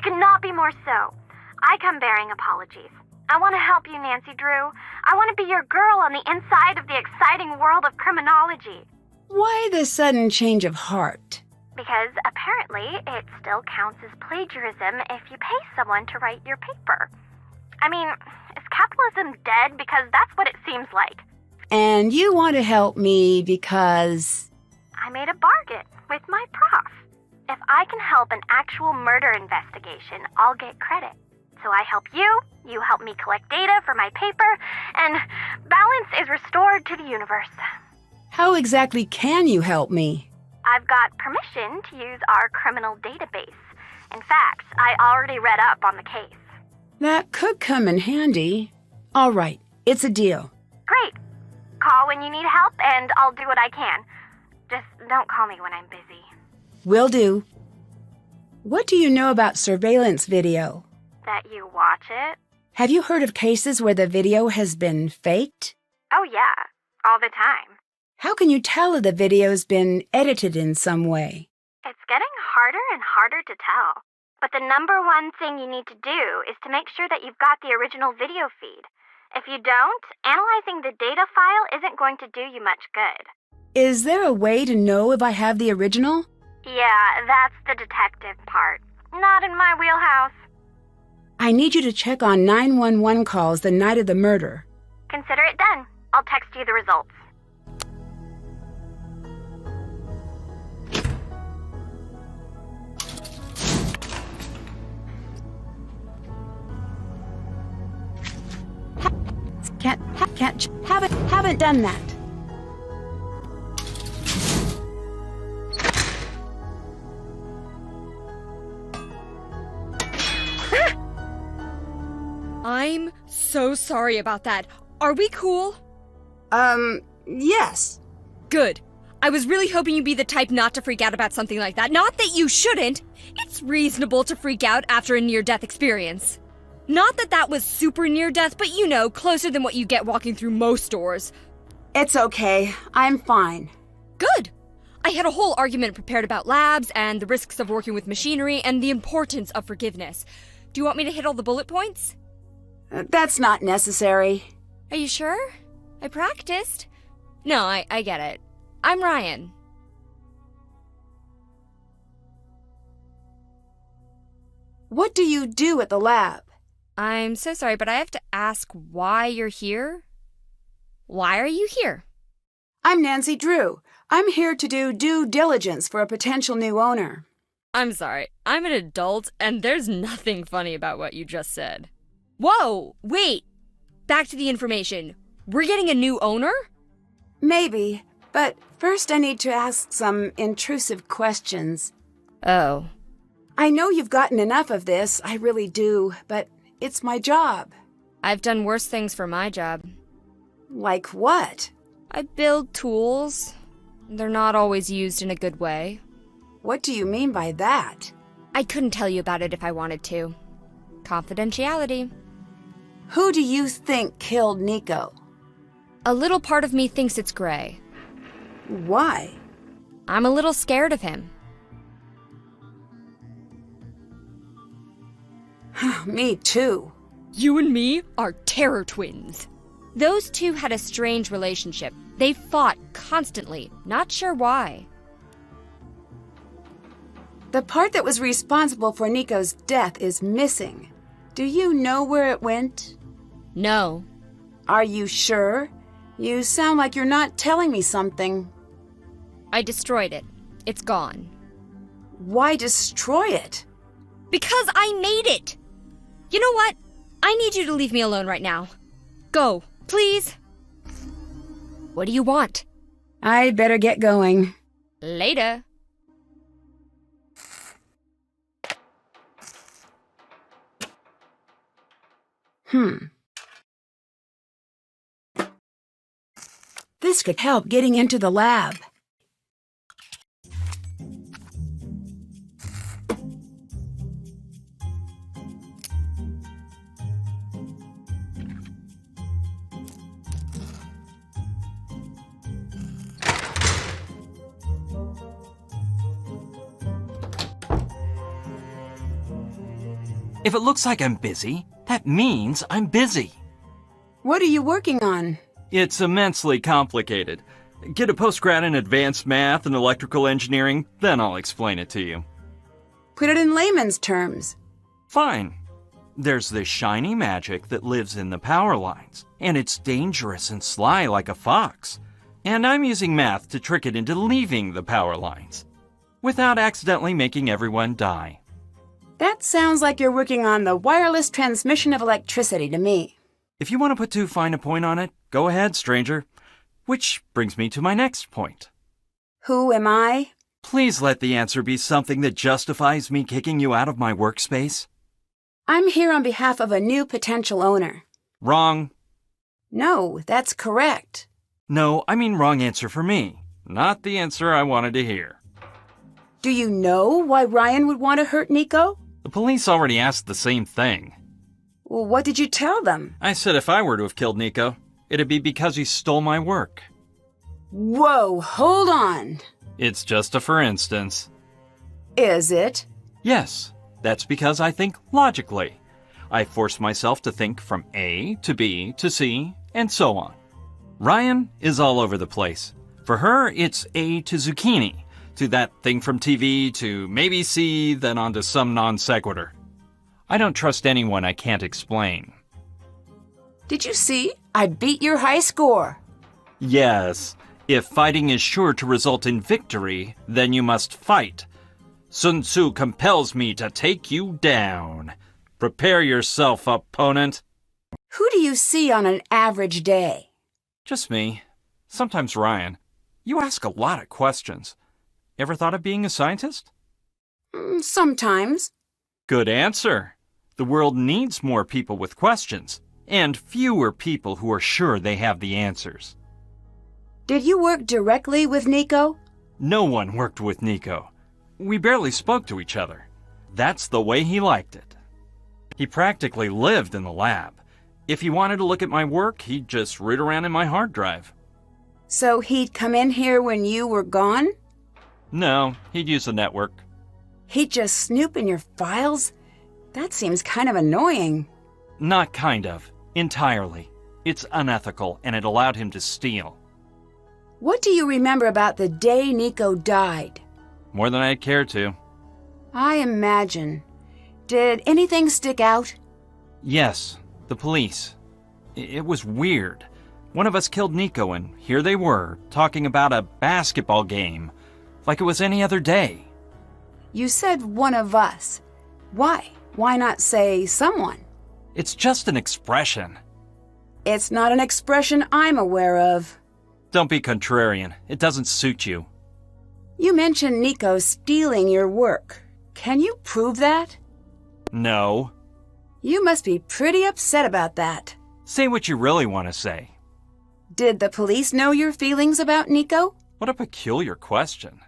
could not be more so. I come bearing apologies. I want to help you, Nancy Drew. I want to be your girl on the inside of the exciting world of criminology. Why the sudden change of heart? Because apparently it still counts as plagiarism if you pay someone to write your paper. I mean, is capitalism dead? Because that's what it seems like. And you want to help me because... I made a bargain with my prof. If I can help an actual murder investigation, I'll get credit. So I help you, you help me collect data for my paper, and balance is restored to the universe. How exactly can you help me? I've got permission to use our criminal database. In fact, I already read up on the case. That could come in handy. All right, it's a deal. Great. Call when you need help, and I'll do what I can. Just don't call me when I'm busy. Will do. What do you know about surveillance video? That you watch it? Have you heard of cases where the video has been faked? Oh yeah, all the time. How can you tell if the video's been edited in some way? It's getting harder and harder to tell. But the number one thing you need to do is to make sure that you've got the original video feed. If you don't, analyzing the data file isn't going to do you much good. Is there a way to know if I have the original? Yeah, that's the detective part. Not in my wheelhouse. I need you to check on 911 calls the night of the murder. Consider it done. I'll text you the results. Haven't done that. I'm so sorry about that. Are we cool? Yes. Good. I was really hoping you'd be the type not to freak out about something like that. Not that you shouldn't. It's reasonable to freak out after a near-death experience. Not that that was super near-death, but you know, closer than what you get walking through most stores. It's okay. I'm fine. Good. I had a whole argument prepared about labs and the risks of working with machinery and the importance of forgiveness. Do you want me to hit all the bullet points? That's not necessary. Are you sure? I practiced. No, I get it. I'm Ryan. What do you do at the lab? I'm so sorry, but I have to ask why you're here? Why are you here? I'm Nancy Drew. I'm here to do due diligence for a potential new owner. I'm sorry. I'm an adult, and there's nothing funny about what you just said. Whoa! Wait! Back to the information. We're getting a new owner? Maybe, but first I need to ask some intrusive questions. Oh. I know you've gotten enough of this, I really do, but it's my job. I've done worse things for my job. Like what? I build tools. They're not always used in a good way. What do you mean by that? I couldn't tell you about it if I wanted to. Confidentiality. Who do you think killed Nico? A little part of me thinks it's Gray. Why? I'm a little scared of him. Me too. You and me are terror twins. Those two had a strange relationship. They fought constantly, not sure why. The part that was responsible for Nico's death is missing. Do you know where it went? No. Are you sure? You sound like you're not telling me something. I destroyed it. It's gone. Why destroy it? Because I made it! You know what? I need you to leave me alone right now. Go, please. What do you want? I better get going. Later. This could help getting into the lab. If it looks like I'm busy, that means I'm busy. What are you working on? It's immensely complicated. Get a postgrad in advanced math and electrical engineering, then I'll explain it to you. Put it in layman's terms. Fine. There's this shiny magic that lives in the power lines, and it's dangerous and sly like a fox. And I'm using math to trick it into leaving the power lines, without accidentally making everyone die. That sounds like you're working on the wireless transmission of electricity to me. If you want to put too fine a point on it, go ahead, stranger. Which brings me to my next point. Who am I? Please let the answer be something that justifies me kicking you out of my workspace. I'm here on behalf of a new potential owner. Wrong. No, that's correct. No, I mean wrong answer for me. Not the answer I wanted to hear. Do you know why Ryan would want to hurt Nico? The police already asked the same thing. Well, what did you tell them? I said if I were to have killed Nico, it'd be because he stole my work. Whoa, hold on. It's just a for instance. Is it? Yes, that's because I think logically. I force myself to think from A to B to C, and so on. Ryan is all over the place. For her, it's A to zucchini, to that thing from TV, to maybe C, then on to some non sequitur. I don't trust anyone I can't explain. Did you see? I beat your high score. Yes, if fighting is sure to result in victory, then you must fight. Sun Tzu compels me to take you down. Prepare yourself, opponent. Who do you see on an average day? Just me. Sometimes Ryan. You ask a lot of questions. Ever thought of being a scientist? Sometimes. Good answer. The world needs more people with questions, and fewer people who are sure they have the answers. Did you work directly with Nico? No one worked with Nico. We barely spoke to each other. That's the way he liked it. He practically lived in the lab. If he wanted to look at my work, he'd just root around in my hard drive. So he'd come in here when you were gone? No, he'd use the network. He'd just snoop in your files? That seems kind of annoying. Not kind of. Entirely. It's unethical, and it allowed him to steal. What do you remember about the day Nico died? More than I'd care to. I imagine. Did anything stick out? Yes, the police. It was weird. One of us killed Nico, and here they were, talking about a basketball game, like it was any other day. You said one of us. Why? Why not say someone? It's just an expression. It's not an expression I'm aware of. Don't be contrarian. It doesn't suit you. You mentioned Nico stealing your work. Can you prove that? No. You must be pretty upset about that. Say what you really want to say. Did the police know your feelings about Nico? What a peculiar question.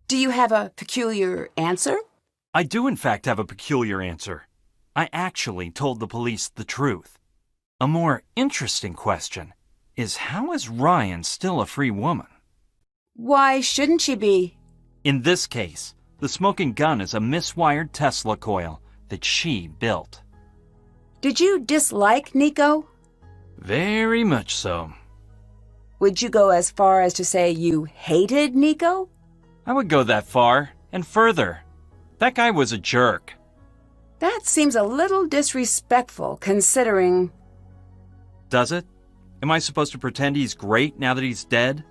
Do you have a peculiar answer? I do in fact have a peculiar answer. I actually told the police the truth. A more interesting question is, how is Ryan still a free woman? Why shouldn't she be? In this case, the smoking gun is a miswired Tesla coil that she built. Did you dislike Nico? Very much so. Would you go as far as to say you hated Nico? I would go that far, and further. That guy was a jerk. That seems a little disrespectful, considering... Does it? Am I supposed to pretend he's great now that he's dead?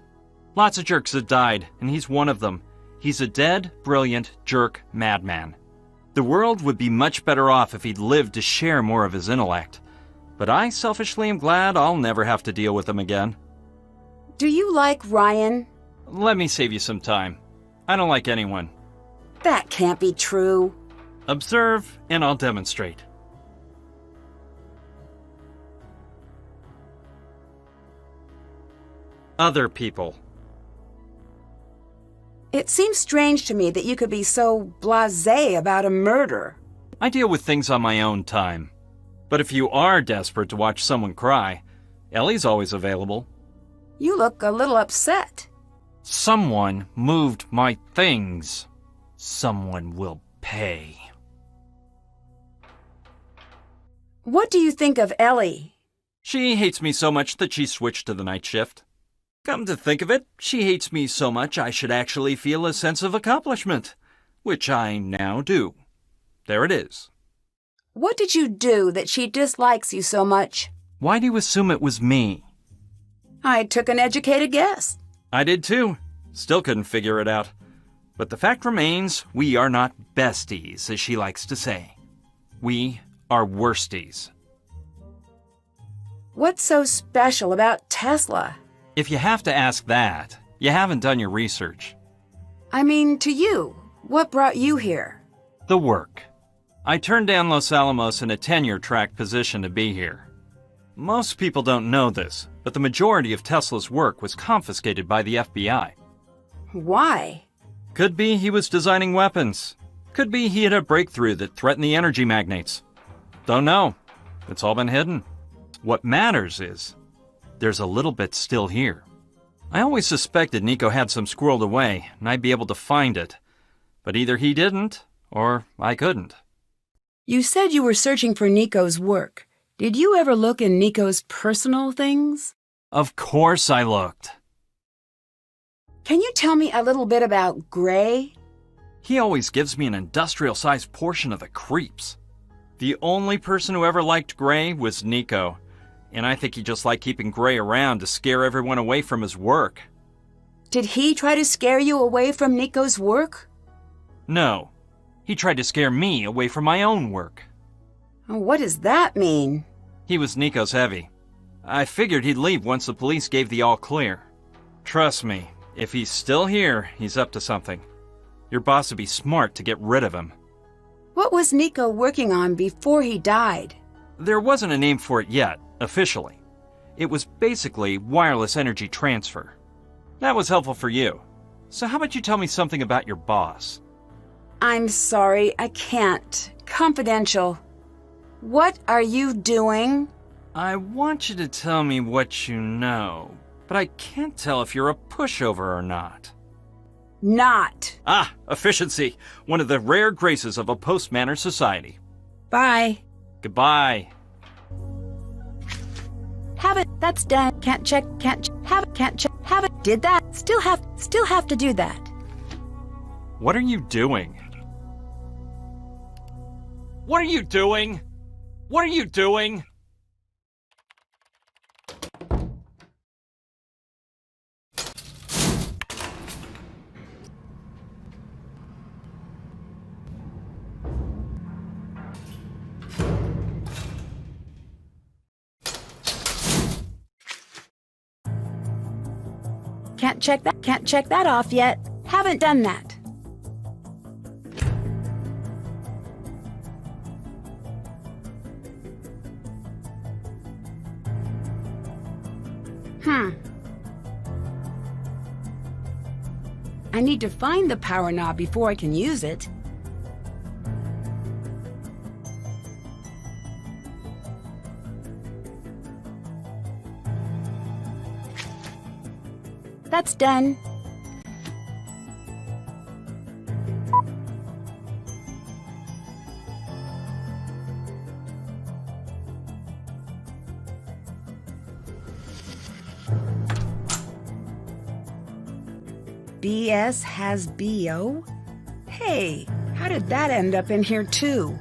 Lots of jerks have died, and he's one of them. He's a dead, brilliant, jerk madman. The world would be much better off if he'd lived to share more of his intellect. But I selfishly am glad I'll never have to deal with him again. Do you like Ryan? Let me save you some time. I don't like anyone. That can't be true. Observe, and I'll demonstrate. Other people. It seems strange to me that you could be so blasé about a murder. I deal with things on my own time. But if you are desperate to watch someone cry, Ellie's always available. You look a little upset. Someone moved my things. Someone will pay. What do you think of Ellie? She hates me so much that she switched to the night shift. Come to think of it, she hates me so much I should actually feel a sense of accomplishment, which I now do. There it is. What did you do that she dislikes you so much? Why do you assume it was me? I took an educated guess. I did too. Still couldn't figure it out. But the fact remains, we are not besties, as she likes to say. We are worsties. What's so special about Tesla? If you have to ask that, you haven't done your research. I mean, to you. What brought you here? The work. I turned down Los Alamos in a tenure-track position to be here. Most people don't know this, but the majority of Tesla's work was confiscated by the FBI. Why? Could be he was designing weapons. Could be he had a breakthrough that threatened the energy magnates. Don't know. It's all been hidden. What matters is, there's a little bit still here. I always suspected Nico had some squirreled away, and I'd be able to find it. But either he didn't, or I couldn't. You said you were searching for Nico's work. Did you ever look in Nico's personal things? Of course I looked. Can you tell me a little bit about Gray? He always gives me an industrial-sized portion of the creeps. The only person who ever liked Gray was Nico, and I think he just liked keeping Gray around to scare everyone away from his work. Did he try to scare you away from Nico's work? No. He tried to scare me away from my own work. What does that mean? He was Nico's heavy. I figured he'd leave once the police gave the all clear. Trust me, if he's still here, he's up to something. Your boss would be smart to get rid of him. What was Nico working on before he died? There wasn't a name for it yet, officially. It was basically wireless energy transfer. That was helpful for you. So how about you tell me something about your boss? I'm sorry, I can't. Confidential. What are you doing? I want you to tell me what you know, but I can't tell if you're a pushover or not. Not. Ah, efficiency. One of the rare graces of a post-manner society. Bye. Goodbye. Have it. That's done. Can't check. Have it. Can't check. Have it. Did that. Still have to do that. What are you doing? What are you doing? What are you doing? Can't check that off yet. Haven't done that. I need to find the power knob before I can use it. That's done. BS has BO? Hey, how did that end up in here too?